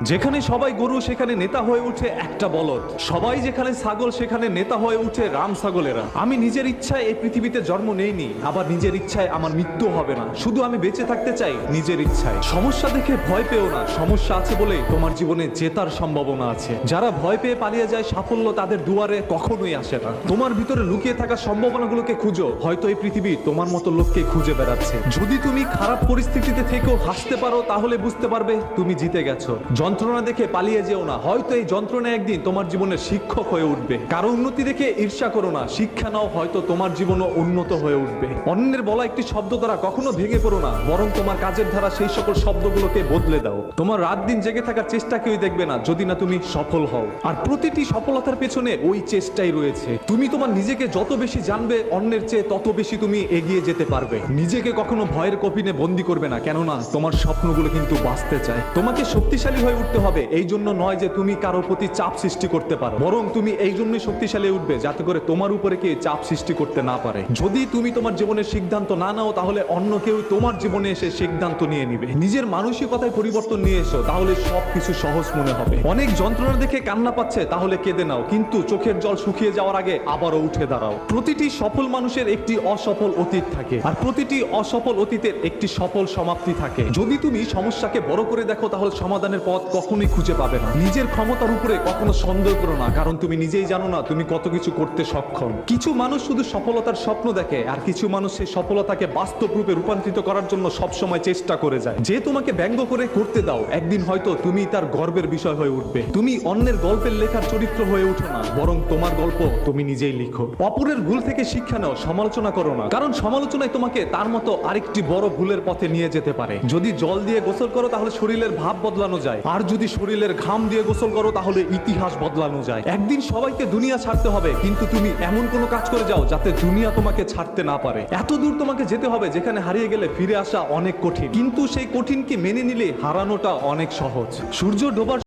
যেখানে সবাই গরু সেখানে নেতা হয়ে উঠে একটা বলদ, সবাই যেখানে ছাগল সেখানে নেতা হয়ে উঠে রাম ছাগলেরা। আমি নিজের ইচ্ছায় এই পৃথিবীতে জন্ম নেইনি, আবার নিজের ইচ্ছায় আমার মৃত্যু হবে না। শুধু আমি বেঁচে থাকতে চাই নিজের ইচ্ছায়। সমস্যা দেখে ভয় পেও না, সমস্যা আছে বলে তোমার জীবনে জেতার সম্ভাবনা আছে। যারা ভয় পেয়ে পালিয়ে যায় সাফল্য তাদের দুয়ারে কখনোই আসে না। তোমার ভিতরে লুকিয়ে থাকা সম্ভাবনাগুলোকে খুঁজো, হয়তো এই পৃথিবী তোমার মতো লোককে খুঁজে বেড়াচ্ছে। যদি তুমি খারাপ পরিস্থিতিতে থেকেও হাসতে পারো তাহলে বুঝতে পারবে তুমি জিতে গেছো। যন্ত্রণা দেখে পালিয়ে যেও না, হয়তো এই যন্ত্রণা একদিন তোমার জীবনের শিক্ষক হয়ে উঠবে। কারো উন্নতি দেখে ঈর্ষা করো না, শিক্ষা নাও, হয়তো তোমার জীবনও উন্নত হয়ে উঠবে। অন্যের বলা একটি শব্দ দ্বারা কখনো ভেঙে পড়ো না, বরং তোমার কাজের ধারা সেই সকল শব্দগুলোকে বদলে দাও। তোমার রাত দিন জেগে থাকার চেষ্টা কেউ দেখবে না যদি না তুমি সফল হও। আর প্রতিটি সফলতার পেছনে ওই চেষ্টাই রয়েছে। তুমি তোমার নিজেকে যত বেশি জানবে অন্যের চেয়ে তত বেশি তুমি এগিয়ে যেতে পারবে। নিজেকে কখনো ভয়ের কফিনে বন্দি করবে না, কেননা তোমার স্বপ্নগুলো কিন্তু বাঁচতে চায়। তোমাকে শক্তিশালী হয়ে উঠতে হবে, এই জন্য নয় যে তুমি কারোর প্রতি চাপ সৃষ্টি করতে পারো, বরং তুমি এই জন্যই শক্তিশালী উঠবে যাতে করে তোমার উপরে কেউ চাপ সৃষ্টি করতে না পারে। যদি তুমি তোমার জীবনের সিদ্ধান্ত না নাও তাহলে অন্য কেউ তোমার জীবনে এসে সিদ্ধান্ত নিয়ে নিবে। নিজের মানসিকতায় পরিবর্তন নিয়ে এসো, তাহলে সবকিছু সহজ মনে হবে। অনেক যন্ত্রণা দেখে কান্না পাচ্ছে তাহলে কেঁদে নাও, কিন্তু চোখের জল শুকিয়ে যাওয়ার আগে আবারও উঠে দাঁড়াও। প্রতিটি সফল মানুষের একটি অসফল অতীত থাকে, আর প্রতিটি অসফল অতীতের একটি সফল সমাপ্তি থাকে। যদি তুমি সমস্যাকে বড় করে দেখো তাহলে সমাধানের পথ কখনোই খুঁজে পাবে না। নিজের ক্ষমতার উপরে কখনো সন্দেহ করো না, কারণ তুমি নিজেই জানো না তুমি কত কিছু করতে সক্ষম। কিছু মানুষ শুধু সফলতার স্বপ্ন দেখে, আর কিছু মানুষ সেই সফলতাকে বাস্তব রূপে রূপান্তরিত করার জন্য সবসময় চেষ্টা করে যায়। যে তোমাকে ব্যঙ্গ করে করতে দাও, একদিন হয়তো তুমি তার গর্বের বিষয় হয়ে উঠবে। তুমি অন্যের গল্পের লেখার চরিত্র হয়ে উঠো না, বরং তোমার গল্প তুমি নিজেই লিখো। অপরের ভুল থেকে শিক্ষা নাও, সমালোচনা করো না, কারণ সমালোচনায় তোমাকে তার মতো আরেকটি বড় ভুলের পথে নিয়ে যেতে পারে। যদি জল দিয়ে গোসল করো তাহলে শরীরের ভাব বদলানো যায়, আর যদি শরীরের ঘাম দিয়ে গোসল করো তাহলে ইতিহাস বদলানো যায়। একদিন সবাইকে দুনিয়া ছাড়তে হবে, কিন্তু তুমি এমন কোনো কাজ করে যাও যাতে দুনিয়া তোমাকে ছাড়তে না পারে। এত দূর তোমাকে যেতে হবে যেখানে হারিয়ে গেলে ফিরে আসা অনেক কঠিন, কিন্তু সেই কঠিনকে মেনে নিলে হারানোটা অনেক সহজ। সূর্য ডোবার